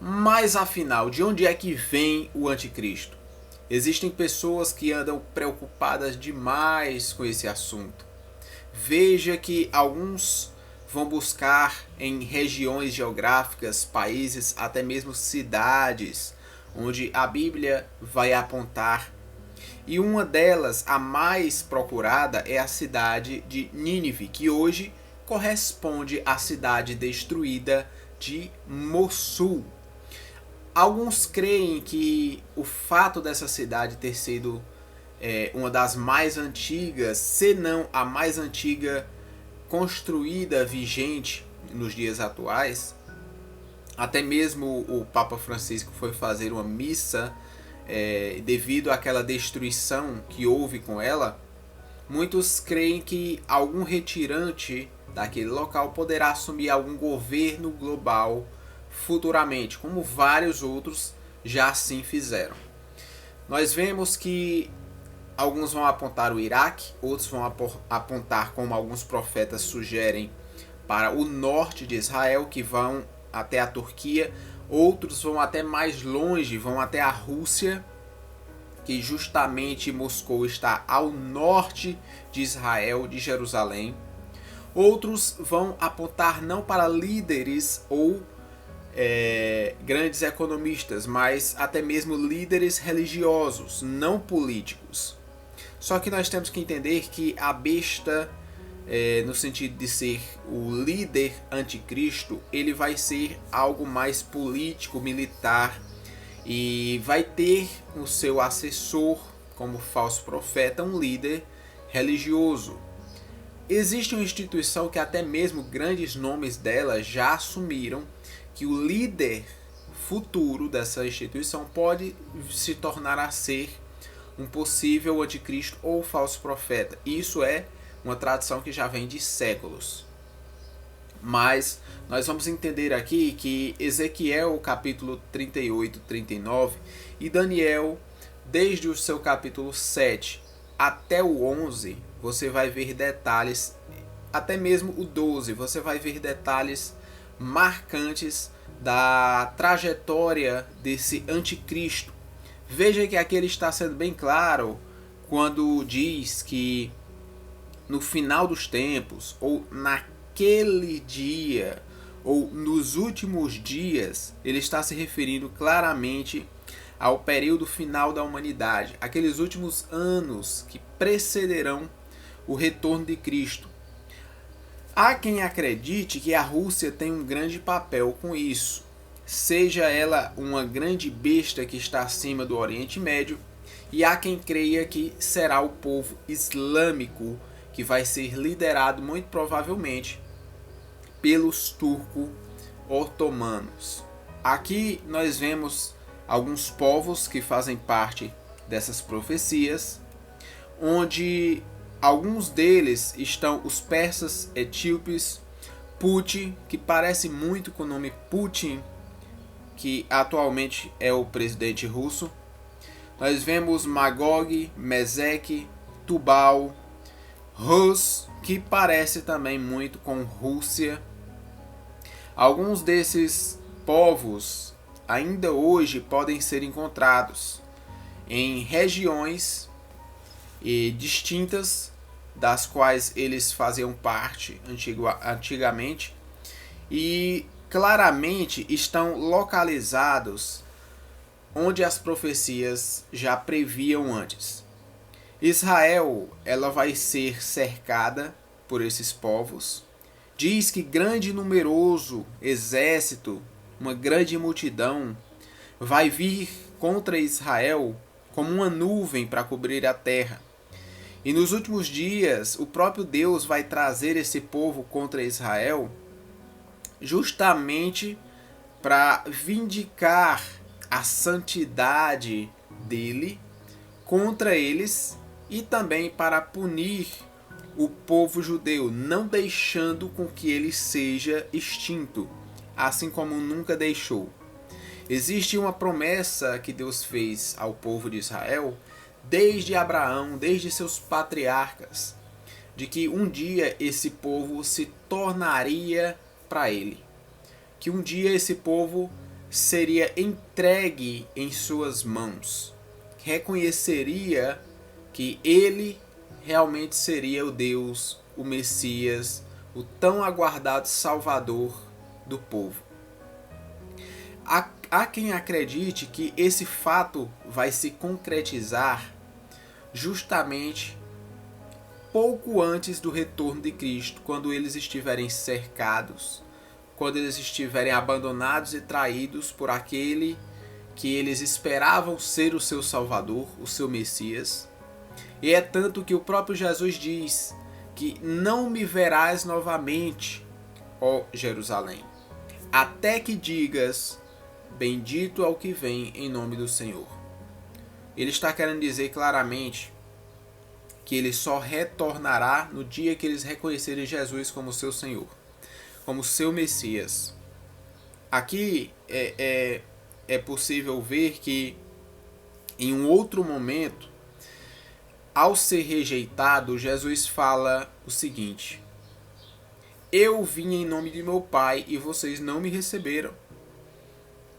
Mas afinal, de onde é que vem o anticristo? Existem pessoas que andam preocupadas demais com esse assunto. Veja que alguns vão buscar em regiões geográficas, países, até mesmo cidades, onde a Bíblia vai apontar. E uma delas, a mais procurada, é a cidade de Nínive, que hoje corresponde à cidade destruída de Mossul. Alguns creem que o fato dessa cidade ter sido uma das mais antigas, se não a mais antiga construída vigente nos dias atuais, até mesmo o Papa Francisco foi fazer uma missa devido àquela destruição que houve com ela. Muitos creem que algum retirante daquele local poderá assumir algum governo global futuramente, como vários outros já assim fizeram. Nós vemos que alguns vão apontar o Iraque, outros vão apontar, como alguns profetas sugerem, para o norte de Israel, que vão até a Turquia. Outros vão até mais longe, vão até a Rússia, que justamente Moscou está ao norte de Israel, de Jerusalém. Outros vão apontar não para líderes ou grandes economistas, mas até mesmo líderes religiosos, não políticos. Só que nós temos que entender que a besta, no sentido de ser o líder anticristo, ele vai ser algo mais político, militar, e vai ter o seu assessor como falso profeta, um líder religioso. Existe uma instituição que até mesmo grandes nomes dela já assumiram que o líder futuro dessa instituição pode se tornar a ser um possível anticristo ou falso profeta. Isso é uma tradição que já vem de séculos. Mas nós vamos entender aqui que Ezequiel capítulo 38, 39 e Daniel, desde o seu capítulo 7 até o 11, você vai ver detalhes, até mesmo o 12, você vai ver detalhes marcantes da trajetória desse anticristo. Veja que aqui ele está sendo bem claro quando diz que no final dos tempos, ou naquele dia, ou nos últimos dias, ele está se referindo claramente ao período final da humanidade, aqueles últimos anos que precederão o retorno de Cristo. Há quem acredite que a Rússia tem um grande papel com isso, seja ela uma grande besta que está acima do Oriente Médio, e há quem creia que será o povo islâmico que vai ser liderado muito provavelmente pelos turco-otomanos. Aqui nós vemos alguns povos que fazem parte dessas profecias, onde alguns deles estão os persas, etíopes, Putin, que parece muito com o nome Putin, que atualmente é o presidente russo. Nós vemos Magog, Mesec, Tubal, Rus, que parece também muito com Rússia. Alguns desses povos ainda hoje podem ser encontrados em regiões distintas das quais eles faziam parte antigamente, e claramente estão localizados onde as profecias já previam antes. Israel, ela vai ser cercada por esses povos. Diz que grande e numeroso exército, uma grande multidão, vai vir contra Israel como uma nuvem para cobrir a terra. E nos últimos dias, o próprio Deus vai trazer esse povo contra Israel justamente para vindicar a santidade dele contra eles e também para punir o povo judeu, não deixando com que ele seja extinto, assim como nunca deixou. Existe uma promessa que Deus fez ao povo de Israel desde Abraão, desde seus patriarcas, de que um dia esse povo se tornaria para ele, que um dia esse povo seria entregue em suas mãos. Reconheceria que ele realmente seria o Deus, o Messias, o tão aguardado Salvador do povo. Há quem acredite que esse fato vai se concretizar justamente pouco antes do retorno de Cristo, quando eles estiverem cercados, quando eles estiverem abandonados e traídos por aquele que eles esperavam ser o seu Salvador, o seu Messias. E é tanto que o próprio Jesus diz que não me verás novamente, ó Jerusalém, até que digas, bendito é o que vem em nome do Senhor. Ele está querendo dizer claramente que ele só retornará no dia que eles reconhecerem Jesus como seu Senhor, como seu Messias. Aqui é possível ver que em um outro momento, ao ser rejeitado, Jesus fala o seguinte: eu vim em nome de meu Pai e vocês não me receberam,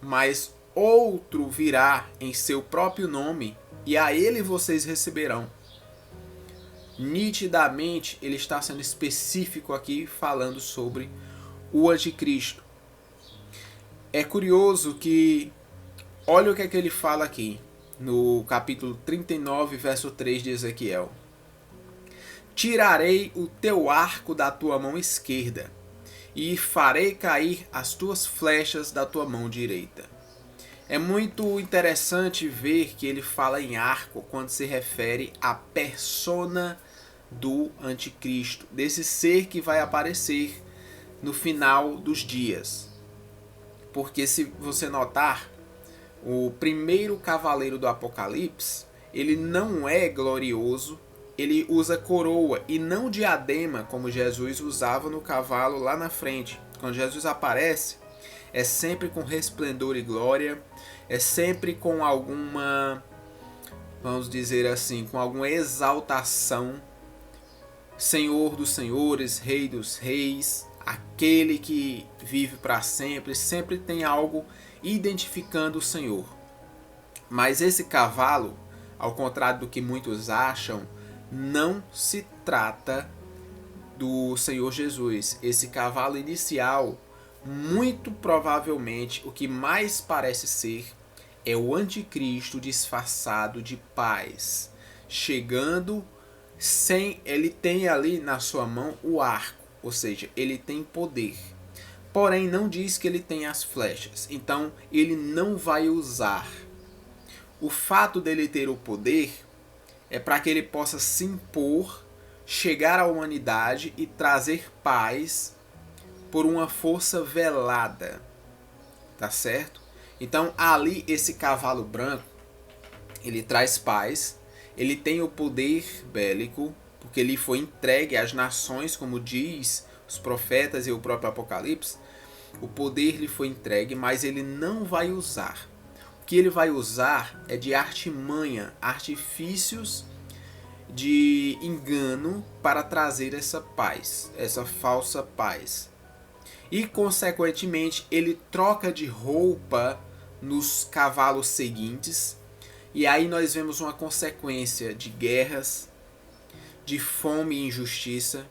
mas outro virá em seu próprio nome e a ele vocês receberão. Nitidamente ele está sendo específico aqui, falando sobre o anticristo. É curioso que, olha o que é que ele fala aqui, no capítulo 39, verso 3 de Ezequiel. Tirarei o teu arco da tua mão esquerda, e farei cair as tuas flechas da tua mão direita. É muito interessante ver que ele fala em arco quando se refere à persona do anticristo, desse ser que vai aparecer no final dos dias. Porque se você notar, o primeiro cavaleiro do Apocalipse, ele não é glorioso, ele usa coroa e não diadema como Jesus usava no cavalo lá na frente. Quando Jesus aparece, é sempre com resplendor e glória, é sempre com alguma, vamos dizer assim, com alguma exaltação. Senhor dos senhores, Rei dos reis, aquele que vive para sempre, sempre tem algo identificando o Senhor. Mas esse cavalo, ao contrário do que muitos acham, não se trata do Senhor Jesus. Esse cavalo inicial, muito provavelmente, o que mais parece ser é o anticristo disfarçado de paz, chegando ele tem ali na sua mão o arco, ou seja, ele tem poder. Porém, não diz que ele tem as flechas, então ele não vai usar. O fato dele ter o poder é para que ele possa se impor, chegar à humanidade e trazer paz por uma força velada. Tá certo? Então, ali, esse cavalo branco, ele traz paz. Ele tem o poder bélico, porque ele foi entregue às nações, como diz os profetas e o próprio Apocalipse. O poder lhe foi entregue, mas ele não vai usar. O que ele vai usar é de artimanha, artifícios de engano para trazer essa paz, essa falsa paz. E, consequentemente, ele troca de roupa nos cavalos seguintes. E aí nós vemos uma consequência de guerras, de fome e injustiça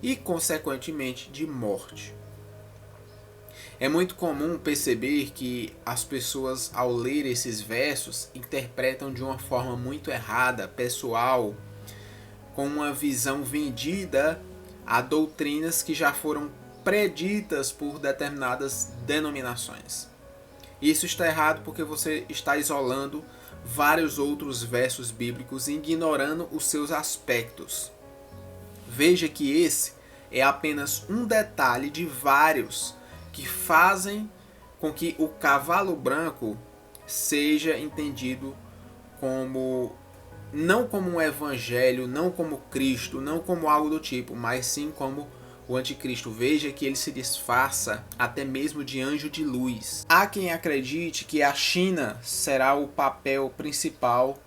e, consequentemente, de morte. É muito comum perceber que as pessoas, ao ler esses versos, interpretam de uma forma muito errada, pessoal, com uma visão vendida a doutrinas que já foram preditas por determinadas denominações. Isso está errado porque você está isolando vários outros versos bíblicos e ignorando os seus aspectos. Veja que esse é apenas um detalhe de vários que fazem com que o cavalo branco seja entendido como não como um evangelho, não como Cristo, não como algo do tipo, mas sim como o anticristo. Veja que ele se disfarça até mesmo de anjo de luz. Há quem acredite que a China será o papel principal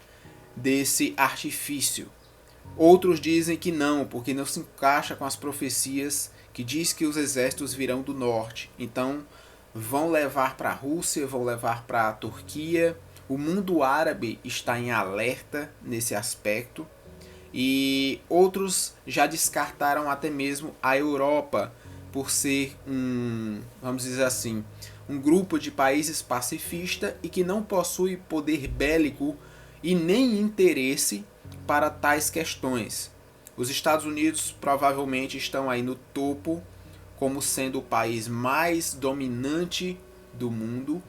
desse artifício. Outros dizem que não, porque não se encaixa com as profecias que diz que os exércitos virão do norte. Então vão levar para a Rússia, vão levar para a Turquia. O mundo árabe está em alerta nesse aspecto e outros já descartaram até mesmo a Europa por ser vamos dizer assim, um grupo de países pacifista e que não possui poder bélico e nem interesse para tais questões. Os Estados Unidos provavelmente estão aí no topo como sendo o país mais dominante do mundo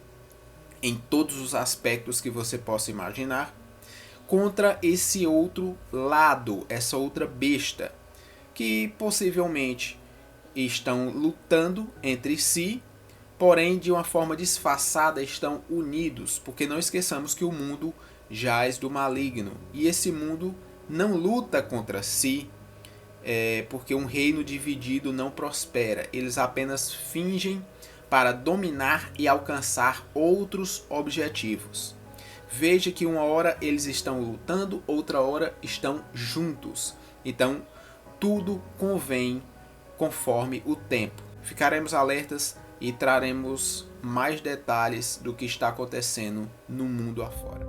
em todos os aspectos que você possa imaginar, contra esse outro lado, essa outra besta, que possivelmente estão lutando entre si, porém de uma forma disfarçada estão unidos, porque não esqueçamos que o mundo jaz do maligno, e esse mundo não luta contra si, porque um reino dividido não prospera. Eles apenas fingem para dominar e alcançar outros objetivos. Veja que uma hora eles estão lutando, outra hora estão juntos. Então, tudo convém conforme o tempo. Ficaremos alertas e traremos mais detalhes do que está acontecendo no mundo afora.